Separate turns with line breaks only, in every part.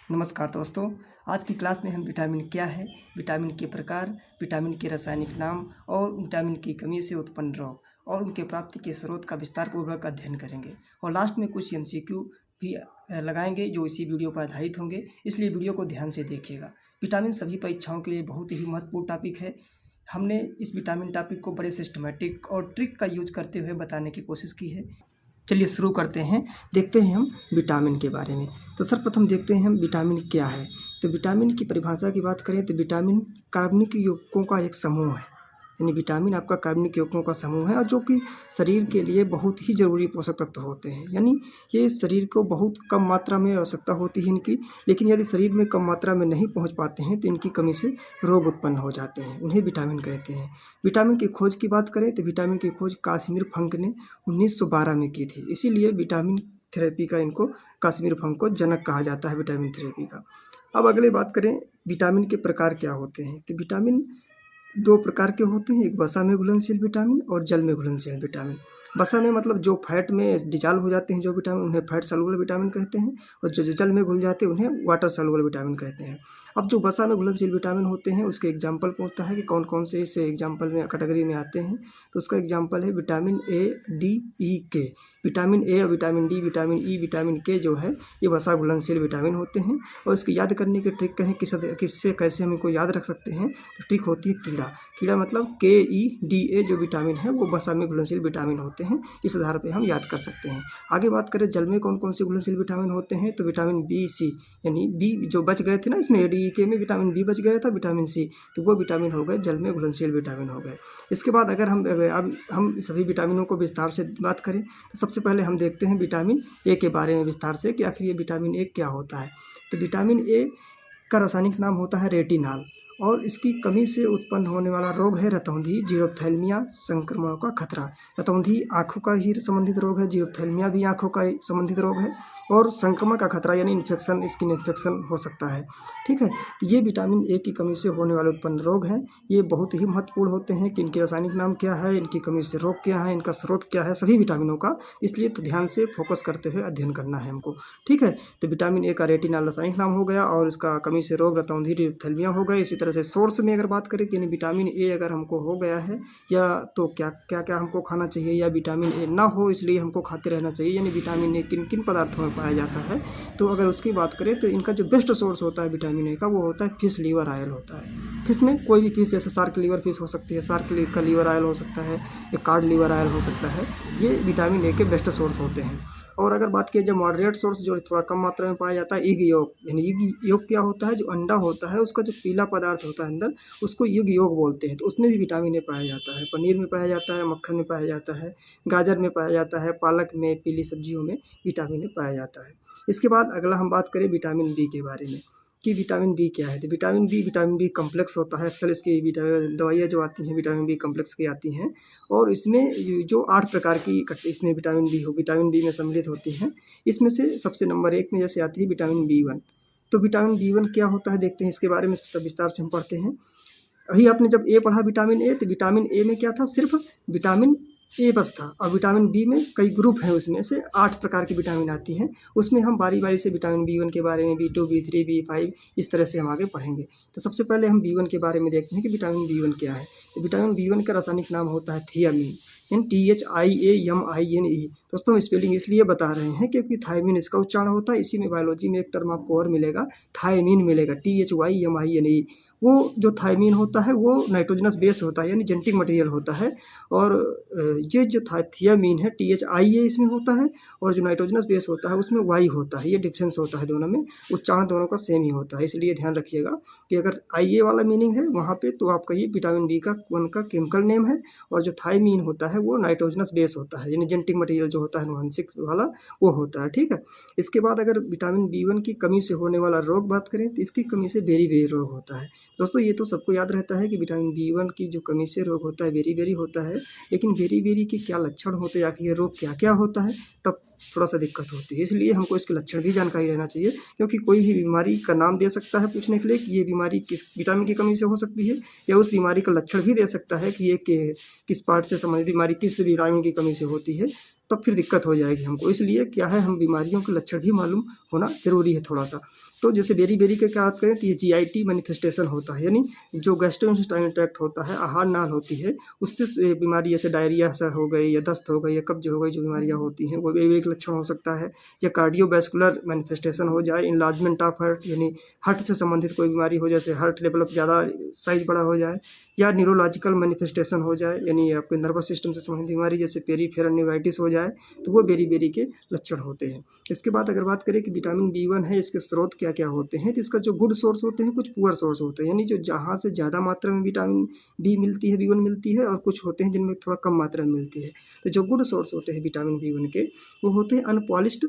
नमस्कार दोस्तों। आज की क्लास में हम विटामिन क्या है, विटामिन के प्रकार, विटामिन के रासायनिक नाम और विटामिन की कमी से उत्पन्न रोग और उनके प्राप्ति के स्रोत का विस्तारपूर्वक अध्ययन करेंगे और लास्ट में कुछ एमसीक्यू भी लगाएंगे जो इसी वीडियो पर आधारित होंगे, इसलिए वीडियो को ध्यान से देखिएगा। विटामिन सभी परीक्षाओं के लिए बहुत ही महत्वपूर्ण टॉपिक है। हमने इस विटामिन टॉपिक को बड़े सिस्टमेटिक और ट्रिक का यूज करते हुए बताने की कोशिश की है। चलिए शुरू करते हैं, देखते हैं हम विटामिन के बारे में। तो सर्वप्रथम देखते हैं हम विटामिन क्या है। तो विटामिन की परिभाषा की बात करें तो विटामिन कार्बनिक यौगिकों का एक समूह है, यानी विटामिन आपका कार्बनिक यौगिकों का समूह है और जो कि शरीर के लिए बहुत ही ज़रूरी पोषक तत्व होते हैं। यानी ये शरीर को बहुत कम मात्रा में आवश्यकता होती है इनकी, लेकिन यदि शरीर में कम मात्रा में नहीं पहुंच पाते हैं तो इनकी कमी से रोग उत्पन्न हो जाते हैं, उन्हें विटामिन कहते हैं। विटामिन की खोज की बात करें तो विटामिन की खोज काश्मीर फंक ने 1912 में की थी, इसीलिए विटामिन थेरेपी का इनको काश्मीर फंक को जनक कहा जाता है विटामिन थेरेपी का। अब अगले बात करें विटामिन के प्रकार क्या होते हैं। तो विटामिन दो प्रकार के होते हैं, एक वसा में घुलनशील विटामिन और जल में घुलनशील विटामिन। वसा में मतलब जो फैट में डिजॉल्व हो जाते हैं जो विटामिन, उन्हें फैट सॉल्युबल विटामिन कहते हैं, और जो जल में घुल जाते हैं उन्हें वाटर सॉल्युबल विटामिन कहते हैं। अब जो वसा में घुलनशील विटामिन होते हैं उसके एग्जाम्पल होता है कि कौन कौन से इस एग्जाम्पल में कैटेगरी में आते हैं। तो उसका एग्जाम्पल है विटामिन ए, डी, ई, के। विटामिन ए और vitamin D, vitamin E, vitamin के जो है ये वसा घुलनशील विटामिन होते हैं। और इसकी याद करने की ट्रिक कहें किससे कैसे हम इनको याद रख सकते हैं, तो ट्रिक होती है कीड़ा। कीड़ा मतलब KEDA जो विटामिन है वो वसा में घुलनशील विटामिन होते हैं, इस आधार पे हम याद कर सकते हैं। आगे बात करें जल में कौन कौन से घुलनशील विटामिन होते हैं, तो विटामिन बी, सी, यानी बी जो बच गए थे ना, इसमें ADE में विटामिन बी बच गया था, विटामिन सी, तो वो विटामिन हो गए जल में घुलनशील विटामिन हो गए। इसके बाद अगर हम सभी विटामिनों को विस्तार से बात करें तो सबसे पहले हम देखते हैं विटामिन ए के बारे में विस्तार से कि आखिर ये विटामिन ए क्या होता है। तो विटामिन ए का रासायनिक नाम होता है रेटिनॉल और इसकी कमी से उत्पन्न होने वाला रोग है रतौंधी, जीरोप्थैल्मिया, संक्रमणों का खतरा। रतौंधी आँखों का ही संबंधित रोग है, जीरोप्थैल्मिया भी आँखों का संबंधित रोग है और संक्रमण का खतरा यानी इन्फेक्शन, स्किन इन्फेक्शन हो सकता है। ठीक है, तो ये विटामिन ए की कमी से होने वाले उत्पन्न रोग हैं, ये बहुत ही महत्वपूर्ण होते हैं कि इनके रासायनिक नाम क्या है, इनकी कमी से रोग क्या है, इनका स्रोत क्या है सभी विटामिनों का, इसलिए तो ध्यान से फोकस करते हुए अध्ययन करना है हमको। ठीक है, तो विटामिन ए का रेटिनॉल रासायनिक नाम हो गया और इसका कमी से रोग रतौंधी, जीरोप्थैल्मिया हो गए। इसी तरह से सोर्स में अगर बात करें कि यानी विटामिन ए अगर हमको हो गया है या तो क्या क्या क्या हमको खाना चाहिए, या विटामिन ए ना हो इसलिए हमको खाते रहना चाहिए, यानी विटामिन ए किन किन पदार्थों में पाया जाता है, तो अगर उसकी बात करें तो इनका जो बेस्ट सोर्स होता है विटामिन ए का वो होता है फिश लीवर ऑयल होता है। फिश में कोई भी फिश, जैसे शार्क लीवर फिश हो सकती है, शार्क का लीवर ऑयल हो सकता है, या कार्ड लीवर ऑयल हो सकता है, ये विटामिन ए के बेस्ट सोर्स होते हैं। और अगर बात की जाए मॉडरेट सोर्स जो थोड़ा कम मात्रा में पाया जाता है, युग योग, यानी युग योग क्या होता है, जो अंडा होता है उसका जो पीला पदार्थ होता है अंदर उसको युग योग बोलते हैं, तो उसमें भी विटामिन ए पाया जाता है। पनीर में पाया जाता है, मक्खन में पाया जाता है, गाजर में पाया जाता है, पालक में, पीली सब्जियों में विटामिन ए पाया जाता है। इसके बाद अगला हम बात करें विटामिन बी के बारे में कि विटामिन बी क्या है। तो विटामिन बी कम्प्लेक्स होता है, अक्सर इसकी दवाइयाँ जो आती हैं विटामिन बी कम्प्लेक्स की आती हैं और इसमें जो 8 प्रकार की इसमें विटामिन बी में सम्मिलित होती हैं। इसमें से सबसे नंबर 1 में जैसे आती है विटामिन B1। तो विटामिन B1 क्या होता है देखते हैं, इसके बारे में सब विस्तार से हम पढ़ते हैं। अभी आपने जब ए पढ़ा विटामिन ए, तो विटामिन ए में क्या था, सिर्फ विटामिन ए बस था, और विटामिन बी में कई ग्रुप हैं, उसमें से 8 प्रकार की विटामिन आती हैं। उसमें हम बारी बारी से विटामिन B1 के बारे में, B2, B3, B5 इस तरह से हम आगे पढ़ेंगे। तो सबसे पहले हम B1 के बारे में देखते हैं कि विटामिन B1 क्या है। तो विटामिन B1 का रासायनिक नाम होता है थियामीन, यानी THIAMINE। दोस्तों हम स्पेलिंग इसलिए बता रहे हैं क्योंकि थायमीन इसका उच्चारण होता है। इसी में बायोलॉजी में एक टर्म आपको और मिलेगा, थायमीन मिलेगा, THYAMINE। वो जो थायमीन होता है वो नाइट्रोजनस बेस होता है, यानी जेनेटिक मटेरियल होता है, और ये जो थियामीन है THIA इसमें होता है, और जो नाइट्रोजनस बेस होता है उसमें Y होता है। ये डिफरेंस होता है दोनों में, उच्चारण दोनों का सेम ही होता है, इसलिए ध्यान रखिएगा कि अगर IA वाला मीनिंग है वहाँ पे तो आपका ये विटामिन B1 का केमिकल नेम है, और जो थायमीन होता है वो नाइट्रोजनस बेस होता है, यानी जेनेटिक मटेरियल जो होता है अनुवांशिक वाला वो होता है। ठीक है, इसके बाद अगर विटामिन B1 की कमी से होने वाला रोग बात करें तो इसकी कमी से बेरी रोग होता है। दोस्तों ये तो सबको याद रहता है कि विटामिन B1 की जो कमी से रोग होता है बेरी होता है, लेकिन बेरी के क्या लक्षण होते हैं, आखिर ये रोग क्या क्या होता है, तब थोड़ा सा दिक्कत होती है। इसलिए हमको इसके लक्षण भी जानकारी रहना चाहिए, क्योंकि कोई भी बीमारी का नाम दे सकता है पूछने के लिए कि ये बीमारी किस विटामिन की कमी से हो सकती है, या उस बीमारी का लक्षण भी दे सकता है कि ये किस पार्ट से संबंधित बीमारी किस विटामिन की कमी से होती है, तब फिर दिक्कत हो जाएगी हमको। इसलिए क्या है, हम बीमारियों के लक्षण भी मालूम होना ज़रूरी है थोड़ा सा। तो जैसे बेरी की बात करें तो ये GIT मैनिफेस्टेशन होता है, यानी जो गैस्ट्रोइंटेस्टाइनल ट्रैक्ट होता है, आहार नाल होती है, उससे बीमारी जैसे डायरिया सा हो गई या दस्त हो गई या कब्ज हो गई, जो बीमारियाँ होती हैं वो भी एक लक्षण हो सकता है। या कार्डियोवैस्कुलर मैनिफेस्टेशन हो जाए, इनलार्जमेंट ऑफ हार्ट, यानी हार्ट से संबंधित कोई बीमारी हो, जैसे हार्ट डेवलप ज़्यादा साइज बड़ा हो जाए। या न्यूरोलॉजिकल मैनिफेस्टेशन हो जाए, यानी आपके नर्वस सिस्टम से संबंधित बीमारी जैसे पेरीफेरल न्यूराइटिस हो जाए, तो वो बेरी के लक्षण होते हैं। इसके बाद अगर बात करें कि विटामिन B1 है, इसके स्रोत क्या क्या होते हैं, तो इसका जो गुड सोर्स होते हैं, कुछ पुअर सोर्स होते हैं, यानी जो जहाँ से ज़्यादा मात्रा में विटामिन B मिलती है, B1 मिलती है, और कुछ होते हैं जिनमें थोड़ा कम मात्रा में मिलती है। तो जो गुड सोर्स होते हैं विटामिन B1 के, वो होते हैं अनपॉलिश्ड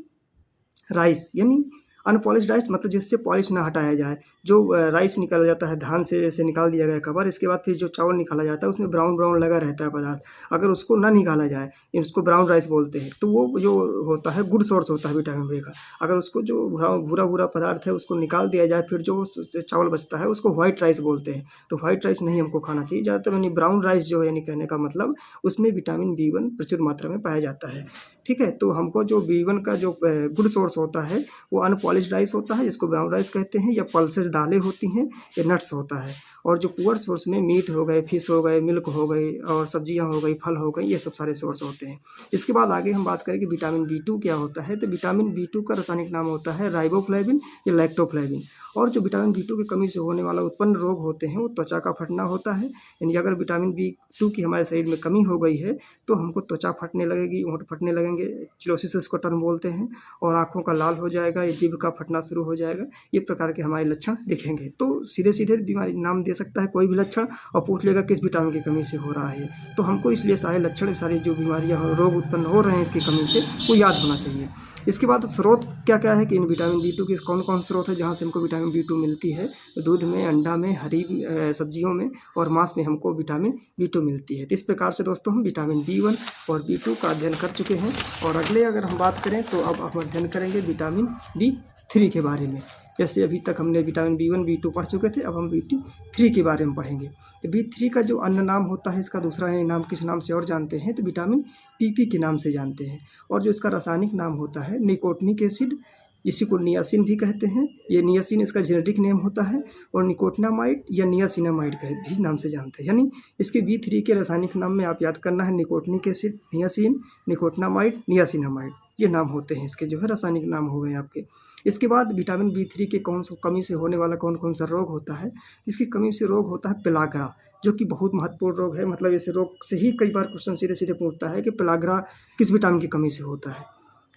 राइस, यानी अनपॉलिश्ड राइस मतलब जिससे पॉलिश ना हटाया जाए। जो राइस निकाला जाता है धान से, जैसे निकाल दिया गया कवर, इसके बाद फिर जो चावल निकाला जाता है उसमें ब्राउन ब्राउन लगा रहता है पदार्थ, अगर उसको ना निकाला जाए, उसको ब्राउन राइस बोलते हैं, तो वो जो होता है गुड सोर्स होता है विटामिन B का। अगर उसको जो भूरा भूरा पदार्थ है उसको निकाल दिया जाए, फिर जो चावल बचता है उसको व्हाइट राइस बोलते हैं। तो व्हाइट राइस नहीं हमको खाना चाहिए ज़्यादातर, यानी ब्राउन राइस जो है, यानी कहने का मतलब उसमें विटामिन B1 प्रचुर मात्रा में पाया जाता है। ठीक है, तो हमको जो B1 का जो गुड सोर्स होता है वो अनपॉलिश्ड राइस होता है, जिसको ब्राउन राइस कहते हैं, या पल्सेस दालें होती हैं, या नट्स होता है। और जो पुअर सोर्स में मीट हो गए, फिश हो गए, मिल्क हो गई, और सब्जियां हो गई, फल हो गई, ये सब सारे सोर्स होते हैं। इसके बाद आगे हम बात करें कि विटामिन B2 क्या होता है, तो विटामिन B2 का रासायनिक नाम होता है राइबोफ्लेविन या लैक्टोफ्लेविन। और जो विटामिन B2 की कमी से होने वाला उत्पन्न रोग होते हैं वो त्वचा का फटना होता है, यानी अगर विटामिन B2 की हमारे शरीर में कमी हो गई है तो हमको त्वचा फटने लगेगी, होंठ फटने लगेंगे, चिलोसिस इसको टर्म बोलते हैं, और आँखों का लाल हो जाएगा, या जीभ का फटना शुरू हो जाएगा, ये प्रकार के हमारे लक्षण दिखेंगे। तो सीधे सीधे बीमारी नाम दे सकता है कोई भी लक्षण, और पूछ लेगा किस विटामिन की कमी से हो रहा है। तो हमको इसलिए सारे लक्षण, सारी जो बीमारियाँ हो, रोग उत्पन्न हो रहे हैं इसकी कमी से, वो याद होना चाहिए। इसके बाद स्रोत क्या क्या है कि इन विटामिन B2 के कौन कौन स्रोत है जहाँ से हमको विटामिन B2 मिलती है। दूध में, अंडा में, हरी सब्जियों में और मांस में हमको विटामिन B2 मिलती है। तो इस प्रकार से दोस्तों हम विटामिन B1 और B2 का अध्ययन कर चुके हैं। और अगले अगर हम बात करें तो अब हम अध्ययन करेंगे विटामिन B3 के बारे में। जैसे अभी तक हमने विटामिन B1 B2 पढ़ चुके थे, अब हम B3 के बारे में पढ़ेंगे। तो B3 का जो अन्य नाम होता है, इसका दूसरा नाम किस नाम से और जानते हैं, तो विटामिन PP के नाम से जानते हैं। और जो इसका रासायनिक नाम होता है निकोटिनिक एसिड, इसी को नियासिन भी कहते हैं। ये नियासिन इसका जेनेटिक नेम होता है, और निकोटिनामाइड या नियासिनामाइड का भी नाम से जानते हैं। यानी इसके B3 के रासायनिक नाम में आप याद करना है nicotinic acid, niacin, nicotinamide, niacinamide, ये नाम होते हैं इसके, जो है रासायनिक नाम हो गए आपके। इसके बाद विटामिन B3 के कमी से होने वाला कौन कौन सा रोग होता है। इसकी कमी से रोग होता है पेलाग्रा, जो कि बहुत महत्वपूर्ण रोग है। मतलब इस रोग से ही कई बार क्वेश्चन सीधे सीधे पूछता है कि पेलाग्रा किस विटामिन की कमी से होता है,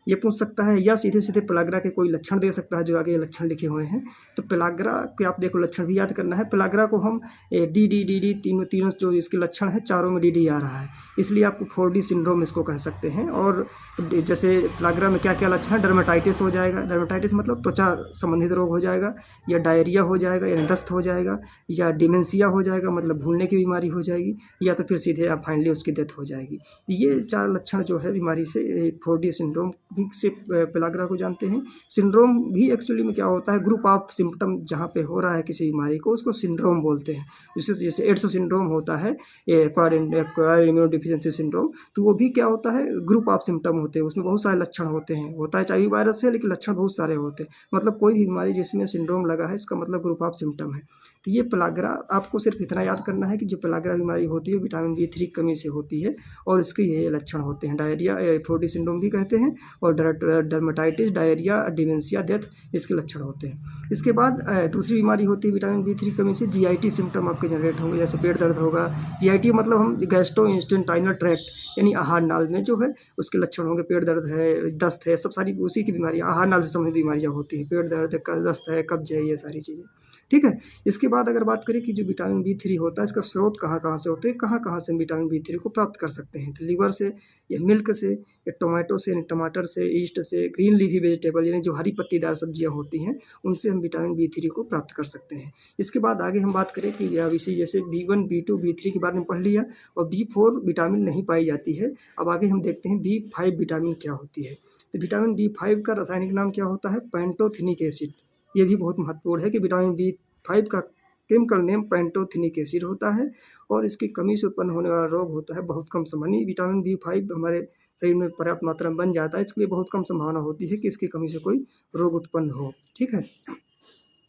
ये पूछ सकता है, या सीधे सीधे पेलाग्रा के कोई लक्षण दे सकता है, जो आगे लक्षण लिखे हुए हैं। तो पेलाग्रा के आप देखो लक्षण भी याद करना है। पेलाग्रा को हम डी तीनों जो इसके लक्षण है, चारों में डी आ रहा है, इसलिए आपको 4D सिंड्रोम इसको कह सकते हैं। और जैसे पेलाग्रा में क्या क्या लक्षण है, डर्मेटाइटिस हो जाएगा, डर्मेटाइटिस मतलब त्वचा संबंधित रोग हो जाएगा, या डायरिया हो जाएगा, या दस्त हो जाएगा, या डिमेंशिया हो जाएगा, मतलब भूलने की बीमारी हो जाएगी, या तो फिर सीधे आप फाइनली उसकी डेथ हो जाएगी। ये 4 लक्षण जो है बीमारी से 4D सिंड्रोम भी से पेलाग्रा को जानते हैं। सिंड्रोम भी एक्चुअली में क्या होता है, ग्रुप ऑफ सिम्पटम जहाँ पे हो रहा है किसी बीमारी को, उसको सिंड्रोम बोलते हैं। जैसे एड्स सिंड्रोम होता है, एक्वायर्ड इम्यूनोडेफिशिएंसी सिंड्रोम, तो वो भी क्या होता है, ग्रुप ऑफ सिम्पटम होते हैं, उसमें बहुत सारे लक्षण होते हैं। होता है चाइवी वायरस है, लेकिन लक्षण बहुत सारे होते हैं। मतलब कोई भी बीमारी जिसमें सिंड्रोम लगा है, इसका मतलब ग्रुप ऑफ सिम्पटम है। तो ये पेलाग्रा, आपको सिर्फ इतना याद करना है कि जो पेलाग्रा बीमारी होती है विटामिन B3 की कमी से होती है, और इसके ये लक्षण होते हैं। डायरिया 4D सिंड्रोम भी कहते हैं, और डर्मेटाइटिस, डायरिया, डिमेंशिया, डेथ, इसके लक्षण होते हैं। इसके बाद दूसरी बीमारी होती है विटामिन B3 की कमी से GIT सिम्पटम आपके जनरेट होंगे, जैसे पेट दर्द होगा। GIT मतलब हम गैस्ट्रोइंटेस्टाइनल ट्रैक्ट, यानी आहार नाल में जो है उसके लक्षण होंगे। पेट दर्द है, दस्त है, सब सारी उसी की बीमारियाँ, आहार नाल से संबंधित बीमारियाँ होती हैं। पेट दर्द है, दस्त है, कब्ज है, ये सारी चीज़ें। ठीक है, इसके बाद अगर बात करें कि जो विटामिन B3 होता है, इसका स्रोत कहाँ कहाँ से होते हैं, कहाँ कहाँ से हम विटामिन B3 को प्राप्त कर सकते हैं। तो लीवर से, या मिल्क से, या टोमेटो से, यानी टमाटर से, ईस्ट से, ग्रीन लीफी वेजिटेबल यानी जो हरी पत्तीदार सब्जियां होती हैं, उनसे हम विटामिन B3 को प्राप्त कर सकते हैं। इसके बाद आगे हम बात करें कि अब इसी जैसे B1, B2, B3 के बारे में पढ़ लिया, और B4 विटामिन नहीं पाई जाती है। अब आगे हम देखते हैं B5 विटामिन क्या होती है। तो विटामिन B5 का रासायनिक नाम क्या होता है, पैंटोथिनिक एसिड। ये भी बहुत महत्वपूर्ण है कि विटामिन B5 का केमिकल नेम पैंटोथिनिक एसिड होता है, और इसकी कमी से उत्पन्न होने वाला रोग होता है बहुत कम समय। विटामिन B5 हमारे शरीर में पर्याप्त मात्रा में बन जाता है, इसके लिए बहुत कम संभावना होती है कि इसकी कमी से कोई रोग उत्पन्न हो। ठीक है,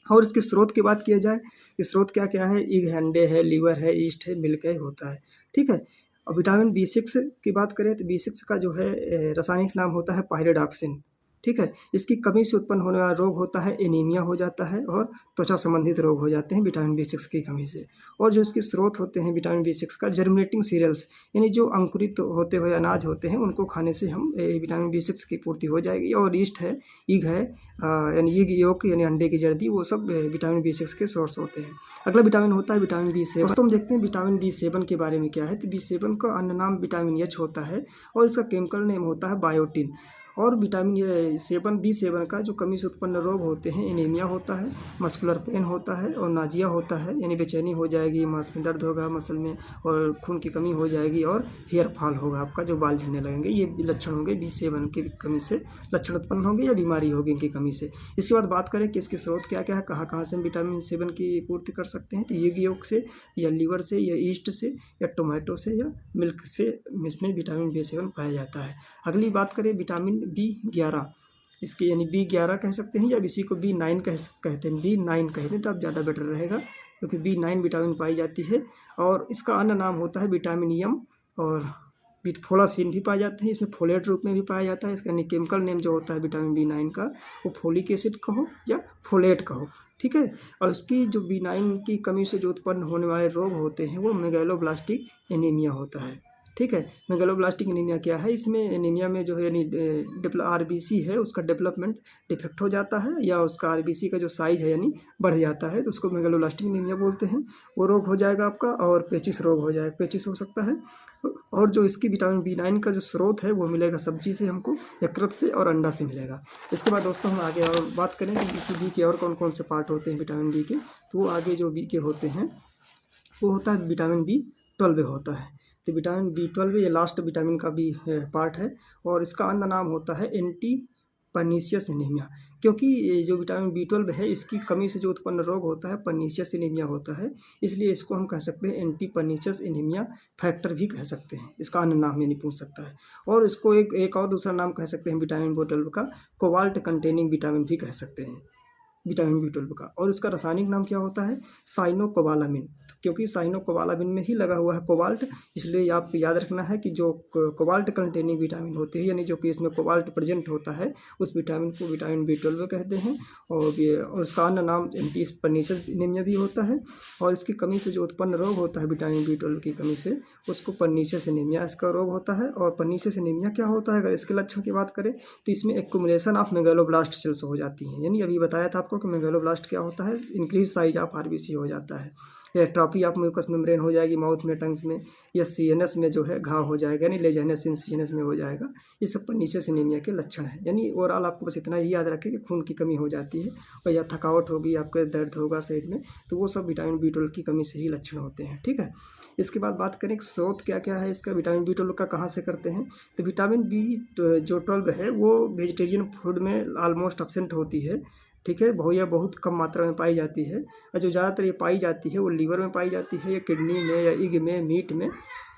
और इसके स्रोत की बात किया जाए कि स्रोत क्या क्या है, एग है, अंडे है, लीवर है, ईस्ट है, मिल्क है, होता है। ठीक है। और विटामिन B6 की बात करें तो B6 का जो है रासायनिक नाम होता है पायरिडॉक्सिन। ठीक है। इसकी कमी से उत्पन्न होने वाला रोग होता है एनीमिया हो जाता है, और त्वचा संबंधित रोग हो जाते हैं विटामिन B6 की कमी से। और जो इसके स्रोत होते हैं विटामिन B6 का, जर्मिनेटिंग सीरियल्स, यानी जो अंकुरित होते हुए अनाज होते हैं उनको खाने से हम विटामिन B6 की पूर्ति हो जाएगी। और ईस्ट है, ईग है, यानी ईग योक यानी अंडे की जर्दी, वो सब विटामिन B6 के सोर्स होते हैं। अगला विटामिन होता है विटामिन B7। दोस्तों हम देखते हैं विटामिन B7 के बारे में क्या है। तो B7 का अन्य नाम विटामिन H होता है, और इसका केमिकल नेम होता है बायोटिन। और विटामिन B7 का जो कमी से उत्पन्न रोग होते हैं, एनीमिया होता है, मस्कुलर पेन होता है, और नाजिया होता है, यानी बेचैनी हो जाएगी, मांस में दर्द होगा, मसल में, और खून की कमी हो जाएगी, और हेयर फॉल होगा, आपका जो बाल झड़ने लगेंगे। ये लक्षण होंगे B7 की कमी से, लक्षण उत्पन्न होंगे या बीमारी होगी इनकी कमी से। इसके बाद बात करें कि इसके स्रोत क्या क्या है, कहाँ कहाँ से हम विटामिन 7 की पूर्ति कर सकते हैं। तो ईग योग से, या लीवर से, या ईस्ट से, या टोमेटो से, या मिल्क से, इसमें विटामिन B7 पाया जाता है। अगली बात करें विटामिन B11, इसके यानी B11 कह सकते हैं, या इसी को B9 कहते हैं। B9 कहते हैं तो अब ज़्यादा बेटर रहेगा, क्योंकि B9 विटामिन पाई जाती है। और इसका अन्य नाम होता है विटामिन एम, और फोलासिन भी पाए जाते हैं, इसमें फोलेट रूप में भी पाया जाता है। इसका यानी केमिकल नेम जो होता है विटामिन B9 का, वो फोलिक एसिड कहो या फोलेट कहो। ठीक है। और इसकी जो B9 की कमी से जो उत्पन्न होने वाले रोग होते हैं वो मेगालोब्लास्टिक एनीमिया होता है। ठीक है। मेगालोब्लास्टिक एनीमिया क्या है, इसमें एनीमिया में जो है यानी RBC है उसका डेवलपमेंट डिफेक्ट हो जाता है, या उसका RBC का जो साइज़ है यानी बढ़ जाता है, तो उसको मेगालोब्लास्टिक एनीमिया बोलते हैं। वो रोग हो जाएगा आपका। और पेचिस रोग हो जाएगा, पेचिस हो सकता है। और जो इसकी विटामिन B9 का जो स्रोत है वो मिलेगा सब्जी से हमको, यकृत से, और अंडा से मिलेगा। इसके बाद दोस्तों हम आगे और बात करें कि बी के और कौन कौन से पार्ट होते हैं विटामिन B के। तो वो आगे जो B के होते हैं वो होता है विटामिन B12 होता है। तो विटामिन B12 ये लास्ट विटामिन का भी पार्ट है, और इसका अन्य नाम होता है एंटी पर्नीशियस एनीमिया। क्योंकि ये जो विटामिन B12 है इसकी कमी से जो उत्पन्न रोग होता है पर्नीशियस एनीमिया होता है, इसलिए इसको हम कह सकते हैं एंटी पर्नीशियस एनीमिया फैक्टर भी कह सकते हैं। इसका अन्य नाम यानी पूछ सकता है। और इसको एक और दूसरा नाम कह सकते हैं विटामिन B12 का, कोबाल्ट कंटेनिंग विटामिन भी कह सकते हैं विटामिन B12 का। और इसका रासायनिक नाम क्या होता है, साइनोकोबालामिन। क्योंकि साइनोकोबालामिन में ही लगा हुआ है कोबाल्ट, इसलिए आपको याद रखना है कि जो कोबाल्ट कंटेनिंग विटामिन होते हैं, यानी जो कि इसमें कोबाल्ट प्रेजेंट होता है, उस विटामिन को विटामिन B12 कहते हैं। और इसका अन्य नाम एंटी पर्नीशियस एनीमिया भी होता है। और इसकी कमी से जो उत्पन्न रोग होता है विटामिन B12 की कमी से, उसको पर्नीशियस एनीमिया इसका रोग होता है। और पर्नीशियस एनीमिया क्या होता है, अगर इसके लक्षण की बात करें तो इसमें एक्युमुलेशन ऑफ मेगालोब्लास्ट सेल्स हो जाती हैं। यानी अभी बताया था आपको कि मेगालोब्लास्ट क्या होता है, इंक्रीज साइज ऑफ RBC हो जाता है, या एट्रोफी ऑफ म्यूकस मेम्ब्रेन हो जाएगी माउथ में, टंग्स में, या CNS में जो है घाव हो जाएगा, यानी लेजनेस इन CNS में हो जाएगा। ये सब पर्नीशियस एनीमिया के लक्षण है। यानी ओवरऑल आपको बस इतना ही याद रखें कि खून की कमी हो जाती है, और या थकावट होगी, आपके दर्द होगा शरीर में, तो वो सब विटामिन B12 की कमी से ही लक्षण होते हैं। ठीक है। इसके बाद बात करें कि स्रोत क्या क्या है इसका, विटामिन B12 का कहाँ से करते हैं। तो विटामिन B12 है वो वेजिटेरियन फूड में ऑलमोस्ट एब्सेंट होती है। ठीक है। बहुत कम मात्रा में पाई जाती है, और जो ज़्यादातर ये पाई जाती है वो लीवर में पाई जाती है, या किडनी में, या ईग में, मीट में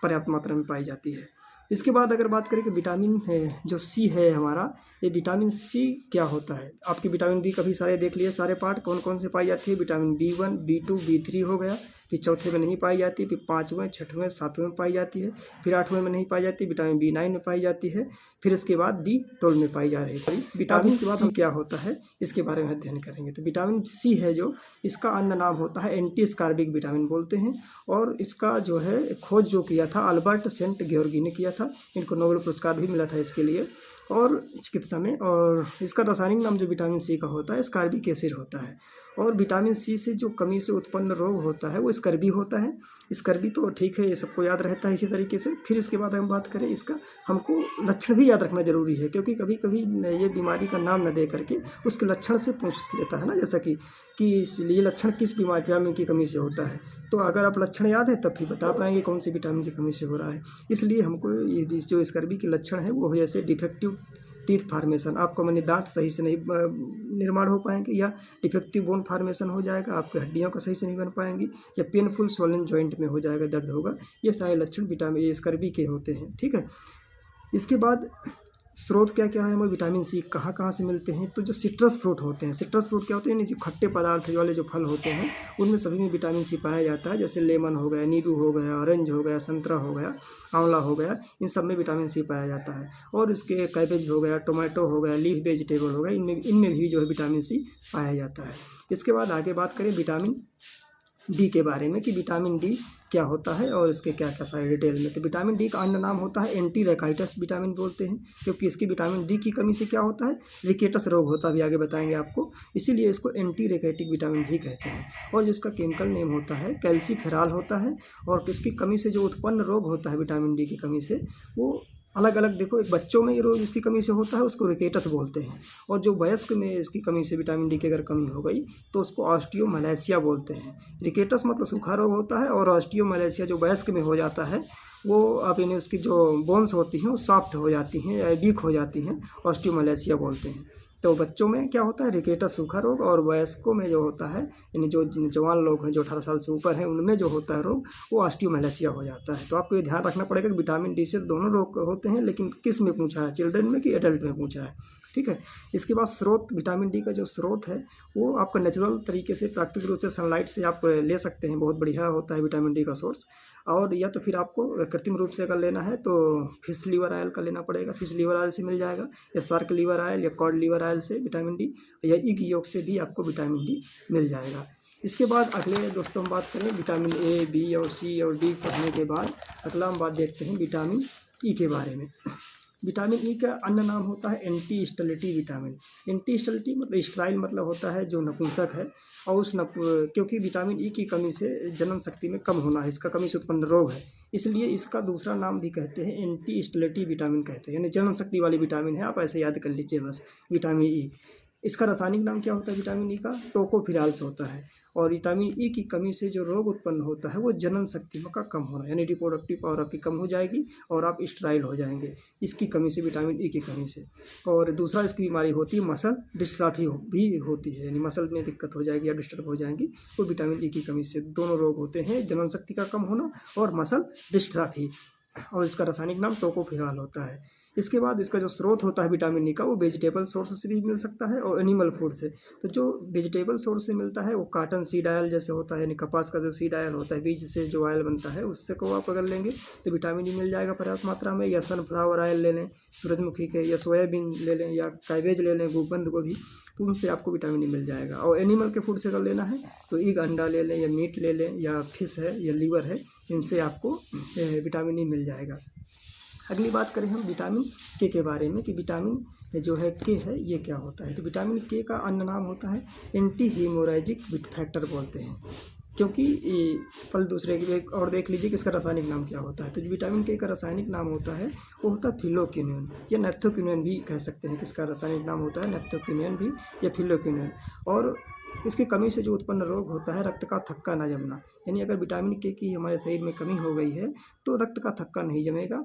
पर्याप्त मात्रा में पाई जाती है। इसके बाद अगर बात करें कि विटामिन जो C है हमारा, ये विटामिन C क्या होता है। आपके विटामिन B कभी सारे देख लिए, सारे पार्ट कौन कौन से पाई जाती है। विटामिन B1, B2, B3 हो गया, फिर चौथे में नहीं पाई जाती, फिर 5वें, 6वें, 7वें में पाई जाती है, फिर 8वें में नहीं पाई जाती, विटामिन B9 में पाई जाती है, फिर इसके बाद B12 में पाई जा रही है। विटामिन के बाद हम क्या होता है इसके बारे में अध्ययन करेंगे। तो विटामिन C है जो, इसका अन्य नाम होता है एंटी स्कारबिक विटामिन बोलते हैं। और इसका जो है खोज जो किया था अल्बर्ट सेंट ग्योर्गी ने किया था, इनको नोबेल पुरस्कार भी मिला था इसके लिए और चिकित्सा में। और इसका रासायनिक नाम जो विटामिन C का होता है स्कारबिक एसिड होता है। और विटामिन C से जो कमी से उत्पन्न रोग होता है वो स्कर्वी होता है। स्कर्वी तो ठीक है, ये सबको याद रहता है इसी तरीके से। फिर इसके बाद हम बात करें इसका, हमको लक्षण भी याद रखना जरूरी है, क्योंकि कभी कभी ये बीमारी का नाम न दे करके उसके लक्षण से पूछ लेता है ना, जैसा कि ये लक्षण किस बीमारी विटामिन की कमी से होता है। तो अगर आप लक्षण याद है तब भी बता पाएंगे कौन सी विटामिन की कमी से हो रहा है। इसलिए हमको ये जो स्कर्वी के लक्षण है वो जैसे डिफेक्टिव टीथ फार्मेशन, आपको मैंने दांत सही से नहीं निर्माण हो पाएंगे, या डिफेक्टिव बोन फार्मेशन हो जाएगा, आपकी हड्डियों का सही से नहीं बन पाएंगी, या पेनफुल स्वोलन जॉइंट में हो जाएगा, दर्द होगा। ये सारे लक्षण विटामिन स्कर्वी के होते हैं। ठीक है। इसके बाद स्रोत क्या क्या है हमें विटामिन सी कहाँ कहाँ से मिलते हैं। तो जो सिट्रस फ्रूट होते हैं, सिट्रस फ्रूट क्या होते हैं, जो खट्टे पदार्थ वाले जो फल होते हैं उनमें सभी में विटामिन सी पाया जाता है। जैसे लेमन हो गया, नींबू हो गया, ऑरेंज हो गया, संतरा हो गया, आंवला हो गया, इन सब में विटामिन सी पाया जाता है। और इसके कैबेज हो गया, टोमेटो हो गया, लीफ वेजिटेबल हो गया, इनमें भी जो है विटामिन सी पाया जाता है। इसके बाद आगे बात करें विटामिन डी के बारे में कि विटामिन डी क्या होता है और इसके क्या क्या सारे डिटेल में। तो विटामिन डी का अन्य नाम होता है एंटी रैकाइटस विटामिन बोलते हैं, क्योंकि इसकी विटामिन डी की कमी से क्या होता है, रिकेटस रोग होता है, अभी आगे बताएंगे आपको, इसीलिए इसको एंटी रैकेटिक विटामिन भी कहते हैं। और जो इसका केमिकल नेम होता है कैल्सीफेरॉल होता है। और इसकी कमी से जो उत्पन्न रोग होता है विटामिन डी की कमी से, वो अलग अलग देखो, एक बच्चों में ये रोग इसकी कमी से होता है, उसको रिकेटस बोलते हैं। और जो वयस्क में इसकी कमी से विटामिन डी की अगर कमी हो गई तो उसको ऑस्टियोमैलेशिया बोलते हैं। रिकेटस मतलब सूखा रोग होता है, और ऑस्टियोमैलेशिया जो वयस्क में हो जाता है वो अब इन्हें उसकी जो बोन्स होती हैं वो सॉफ्ट हो जाती हैं या वीक हो जाती हैं, ऑस्टियोमैलेशिया बोलते हैं। तो बच्चों में क्या होता है, रिकेटस सूखा रोग, और वयस्कों में जो होता है, यानी जो जवान लोग हैं जो 18 साल से ऊपर हैं उनमें जो होता है रोग वो ऑस्टियोमैलेशिया हो जाता है। तो आपको ये ध्यान रखना पड़ेगा कि विटामिन डी से दोनों रोग होते हैं, लेकिन किस में पूछा है, चिल्ड्रन में कि एडल्ट में पूछा है, ठीक है। इसके बाद स्रोत, विटामिन डी का जो स्रोत है वो आपका नेचुरल तरीके से प्राकृतिक रूप से सनलाइट से आप ले सकते हैं, बहुत बढ़िया होता है विटामिन डी का सोर्स। और या तो फिर आपको कृत्रिम रूप से अगर लेना है तो फिश लीवर ऑयल का लेना पड़ेगा, फिश लीवर ऑयल से मिल जाएगा, या शार्क लीवर ऑयल या कॉड लीवर ऑयल से विटामिन डी, या ईग योग से भी आपको विटामिन डी मिल जाएगा। इसके बाद अगले दोस्तों हम बात करें विटामिन ए, बी और सी और डी पढ़ने के बाद अगला हम बात देखते हैं विटामिन ई के बारे में। विटामिन ई का अन्य नाम होता है anti sterility vitamin. Anti sterility मतलब स्टेराइल मतलब होता है जो नपुंसक है, और क्योंकि विटामिन ई की कमी से जनन शक्ति में कम होना है, इसका कमी से उत्पन्न रोग है, इसलिए इसका दूसरा नाम भी कहते हैं एंटी स्टेरिलिटी विटामिन कहते हैं, यानी जनन शक्ति वाली विटामिन है, आप ऐसे याद कर लीजिए बस विटामिन ई। इसका रासायनिक नाम क्या होता है विटामिन ई का, टोकोफिराल्स होता है। और विटामिन ई की कमी से जो रोग उत्पन्न होता है वो जनन शक्ति का कम होना, यानी रिप्रोडक्टिव पावर आपकी कम हो जाएगी और आप स्टेराइल हो जाएंगे इसकी कमी से, विटामिन ई की कमी से। और दूसरा इसकी बीमारी होती है मसल डिस्ट्राफी भी होती है, यानी मसल में दिक्कत हो जाएगी या डिस्टर्ब हो जाएंगी, वो विटामिन ई की कमी से। दोनों रोग होते हैं, जनन शक्ति का कम होना और मसल डिस्ट्राफी, और इसका रासायनिक नाम टोकोफिराल होता है। इसके बाद इसका जो स्रोत होता है विटामिन ई का वो वेजिटेबल सोर्स से भी मिल सकता है और एनिमल फूड से। तो जो वेजिटेबल सोर्स से मिलता है वो कॉटन सीड ऑयल जैसे होता है, यानी कपास का जो सीड ऑयल होता है, बीज से जो ऑयल बनता है उससे को आप अगर लेंगे तो विटामिन ई मिल जाएगा पर्याप्त मात्रा में। या सनफ्लावर ऑयल ले लें सूरजमुखी के, या सोयाबीन ले लें, या कैबेज ले लें, बंद गोभी, तो उनसे आपको विटामिन ई मिल जाएगा। और एनिमल के फूड से अगर लेना है तो एग अंडा ले लें, या मीट ले लें, या फिश है, या लीवर है, इनसे आपको विटामिन ई मिल जाएगा। अगली बात करें हम विटामिन के बारे में कि विटामिन जो है के है ये क्या होता है। तो विटामिन के का अन्य नाम होता है एंटी हीमोरेजिक फैक्टर बोलते हैं, क्योंकि फल दूसरे के और देख लीजिए कि इसका रासायनिक नाम क्या होता है। तो जो विटामिन के का रासायनिक नाम होता है वो होता है फिलोक्विनोन या नेप्थोक्विनोन भी कह सकते हैं, किसका रासायनिक नाम होता है नेप्थोक्विनोन भी या फिलोक्विनोन। और इसकी कमी से जो उत्पन्न रोग होता है रक्त का थक्का न जमना, यानी अगर विटामिन के की हमारे शरीर में कमी हो गई है तो रक्त का थक्का नहीं जमेगा,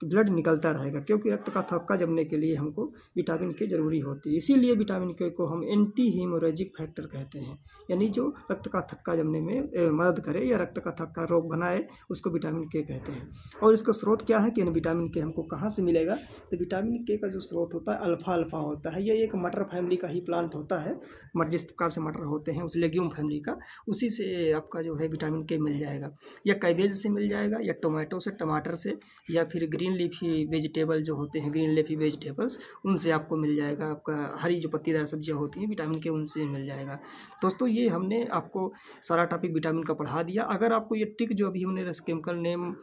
ब्लड निकलता रहेगा, क्योंकि रक्त का थक्का जमने के लिए हमको विटामिन के ज़रूरी होती है। इसीलिए विटामिन के को हम एंटी हीमोरेजिक फैक्टर कहते हैं, यानी जो रक्त का थक्का जमने में मदद करे या रक्त का थक्का रोग बनाए उसको विटामिन के कहते हैं। और इसका स्रोत क्या है कि विटामिन के हमको कहाँ से मिलेगा। तो विटामिन के का जो स्रोत होता है अल्फ़ा होता है, ये एक मटर फैमिली का ही प्लांट होता है, जिस प्रकार से मटर होते हैं उस लेग्यूम फैमिली का, उसी से आपका जो है विटामिन के मिल जाएगा। या कैबेज से मिल जाएगा, या टोमेटो से, टमाटर से, या फिर ग्रीन लीफी वेजिटेबल जो होते हैं, ग्रीन लीफी वेजिटेबल्स, उनसे आपको मिल जाएगा। आपका हरी जो पत्तीदार सब्जियां होती हैं विटामिन के, उनसे मिल जाएगा। दोस्तों ये हमने आपको सारा टॉपिक विटामिन का पढ़ा दिया। अगर आपको ये ट्रिक जो अभी हमने केमिकल नेम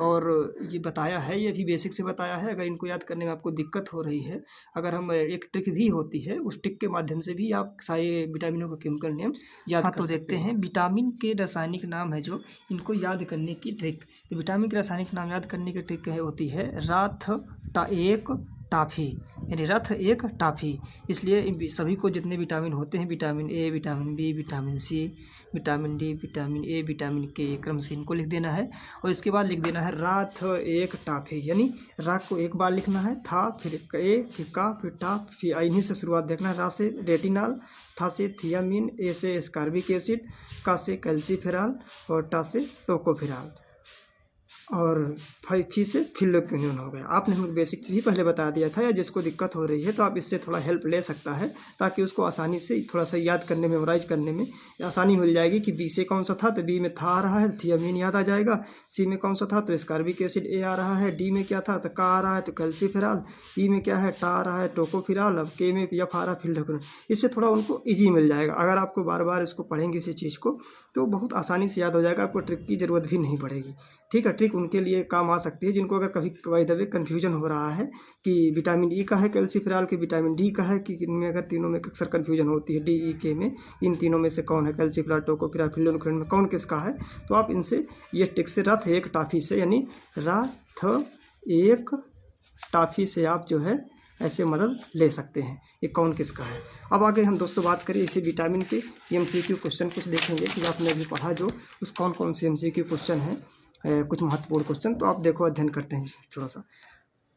और ये बताया है, ये भी बेसिक से बताया है, अगर इनको याद करने में आपको दिक्कत हो रही है, अगर हम एक ट्रिक भी होती है उस ट्रिक के माध्यम से भी आप सारे विटामिनों का केमिकल नेम याद कर सकते हैं। तो देखते हैं विटामिन के रासायनिक नाम है जो इनको याद करने की ट्रिक। तो विटामिन के रासायनिक नाम याद करने की ट्रिक होती है रथ एक टाफी, यानी रथ एक टाफी। इसलिए सभी को जितने विटामिन होते हैं, vitamin A, vitamin B, vitamin C, vitamin D, vitamin A, vitamin K, क्रम से इनको लिख देना है। और इसके बाद लिख देना है रथ एक टाफी, यानी रा को एक बार लिखना है, था फिर ए, फिर का, फिर टा, फिर इन्हीं से शुरुआत देखना है। रा से रेटिनॉल, था से थियामिन, ए से स्कार्बिक एसिड, का से कैल्सीफेरॉल और टा से टोकोफेरॉल। और फी से फिलोक्विनोन हो गया। आपने हमको बेसिक्स भी पहले बता दिया था, या जिसको दिक्कत हो रही है तो आप इससे थोड़ा हेल्प ले सकता है, ताकि उसको आसानी से थोड़ा सा याद करने, मेमोराइज करने में आसानी मिल जाएगी कि बी से कौन सा था तो बी में था आ रहा है, थियामीन याद आ जाएगा। सी में कौन सा था तो एस्कॉर्बिक एसिड ए आ रहा है। डी में क्या था तो का आ रहा है तो कैल्सीफेरॉल। ई में क्या है टा आ रहा है टोकोफिरॉल। अब के में एफ आ रहा है फिलोक्विनोन। इससे थोड़ा उनको ईजी मिल जाएगा। अगर आपको बार बार इसको पढ़ेंगे इसी चीज़ को तो बहुत आसानी से याद हो जाएगा, आपको ट्रिक की ज़रूरत भी नहीं पड़ेगी। ठीक है, ट्रिक उनके लिए काम आ सकती है जिनको अगर कभी बाय द वे कन्फ्यूजन हो रहा है कि विटामिन ई का है कैल्सीफेरॉल कि विटामिन डी का है, कि इनमें अगर तीनों में अक्सर कन्फ्यूजन होती है, डी ई के में, इन तीनों में से कौन है, कैल्सीफेरॉल टोकोफिरॉल फिलोक्विनोन में कौन किसका है, तो आप इनसे ये ट्रिक से रथ एक टाफी से, यानी रथ एक टाफी से आप जो है ऐसे मदद ले सकते हैं ये कौन किसका है। अब आगे हम दोस्तों बात करें इसी विटामिन के MCQ क्वेश्चन कुछ देखेंगे कि आपने अभी पढ़ा जो उस कौन कौन से MCQ क्वेश्चन हैं, कुछ महत्वपूर्ण क्वेश्चन। तो आप देखो अध्ययन करते हैं थोड़ा सा।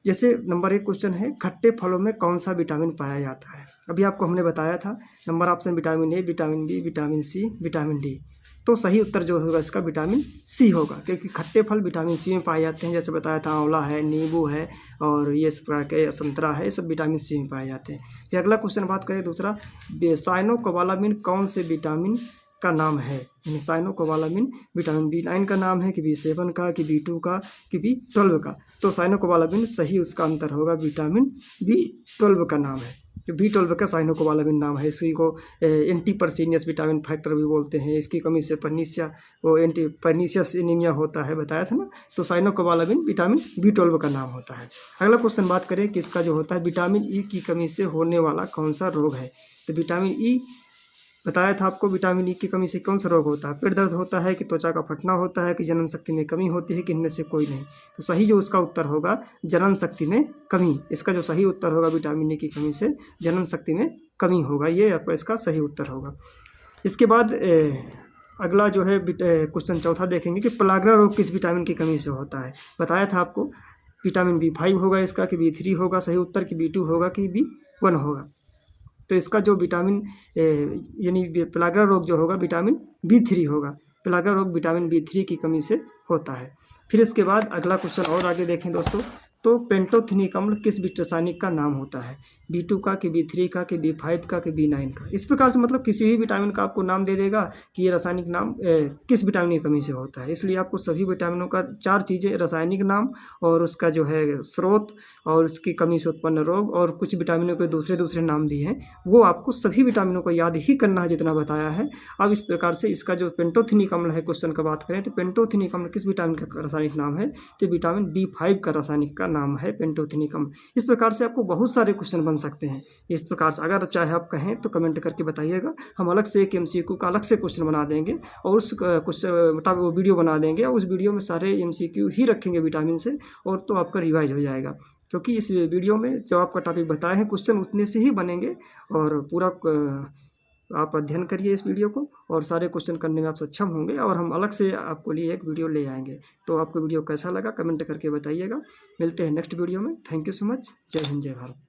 जैसे नंबर 1 क्वेश्चन है, खट्टे फलों में कौन सा विटामिन पाया जाता है। अभी आपको हमने बताया था number option vitamin A, vitamin B, vitamin C, vitamin D. तो सही उत्तर जो होगा इसका विटामिन सी होगा, क्योंकि खट्टे फल विटामिन सी में पाए जाते हैं। जैसे बताया था आंवला है, नींबू है और ये इस प्रकार के संतरा है, ये सब विटामिन सी में पाए जाते हैं। फिर अगला क्वेश्चन बात करें दूसरा, साइनोकोबालामिन कौन से विटामिन का नाम है। यानी साइनोकोबालामिन विटामिन B9 का नाम है कि B7 का कि B2 का कि B12 का। तो साइनोकोबालामिन सही उसका अंतर होगा विटामिन B12 का नाम है। B12 का साइनोकोबालामिन नाम है। इसी को एंटीपर्सीनियस विटामिन फैक्टर भी बोलते हैं। इसकी कमी से पर्नीशियस एनीमिया होता है, बताया था ना। तो साइनोकोबालामिन विटामिन B12 का नाम होता है। अगला क्वेश्चन बात करें कि इसका जो होता है विटामिन ई की कमी से होने वाला कौन सा रोग है। तो विटामिन ई बताया था आपको, विटामिन ई की कमी से कौन सा रोग होता है। पेट दर्द होता है कि त्वचा का फटना होता है कि जनन शक्ति में कमी होती है कि इनमें से कोई नहीं। तो सही जो उसका उत्तर होगा जनन शक्ति में कमी। इसका जो सही उत्तर होगा विटामिन ई की कमी से जनन शक्ति में कमी होगा, ये आपका इसका सही उत्तर होगा। इसके बाद अगला जो है क्वेश्चन चौथा देखेंगे कि पलाग्रा रोग किस विटामिन की कमी से होता है। बताया था आपको विटामिन B5 होगा इसका कि B3 होगा सही उत्तर, कि B2 होगा कि B1 होगा। तो इसका जो विटामिन यानी पेलाग्रा रोग जो होगा विटामिन B3 होगा। पेलाग्रा रोग विटामिन B3 की कमी से होता है। फिर इसके बाद अगला क्वेश्चन और आगे देखें दोस्तों, तो पेंटोथेनिक अम्ल किस रासायनिक का नाम होता है। B2 का कि B3 का कि B5 का कि B9 का। इस प्रकार से मतलब किसी भी विटामिन का आपको नाम दे देगा कि ये रासायनिक नाम किस विटामिन की कमी से होता है। इसलिए आपको सभी विटामिनों का 4 चीज़ें, रासायनिक नाम और उसका जो है स्रोत और उसकी कमी से उत्पन्न रोग और कुछ विटामिनों के दूसरे नाम भी हैं, वो आपको सभी विटामिनों को याद ही करना है जितना बताया है। अब इस प्रकार से इसका जो पेंटोथेनिक अम्ल है क्वेश्चन का बात करें तो पेंटोथेनिक अम्ल किस विटामिन का रासायनिक नाम है, तो विटामिन B5 का रासायनिक का नाम है पेंटोथेनिक अम्ल। इस प्रकार से आपको बहुत सारे क्वेश्चन बन सकते हैं। इस प्रकार से अगर चाहे आप कहें तो कमेंट करके बताइएगा, हम अलग से एक MCQ का अलग से क्वेश्चन बना देंगे और उस क्वेश्चन वो वीडियो बना देंगे और उस वीडियो में सारे MCQ ही रखेंगे विटामिन से, और तो आपका रिवाइज हो जाएगा। क्योंकि इस वीडियो में जो आपका टॉपिक बताए हैं क्वेश्चन उतने से ही बनेंगे, और पूरा आप अध्ययन करिए इस वीडियो को और सारे क्वेश्चन करने में आप सक्षम होंगे, और हम अलग से आपको लिए एक वीडियो ले आएंगे। तो आपको वीडियो कैसा लगा कमेंट करके बताइएगा। मिलते हैं नेक्स्ट वीडियो में। Thank you so much. जय हिंद, जय भारत।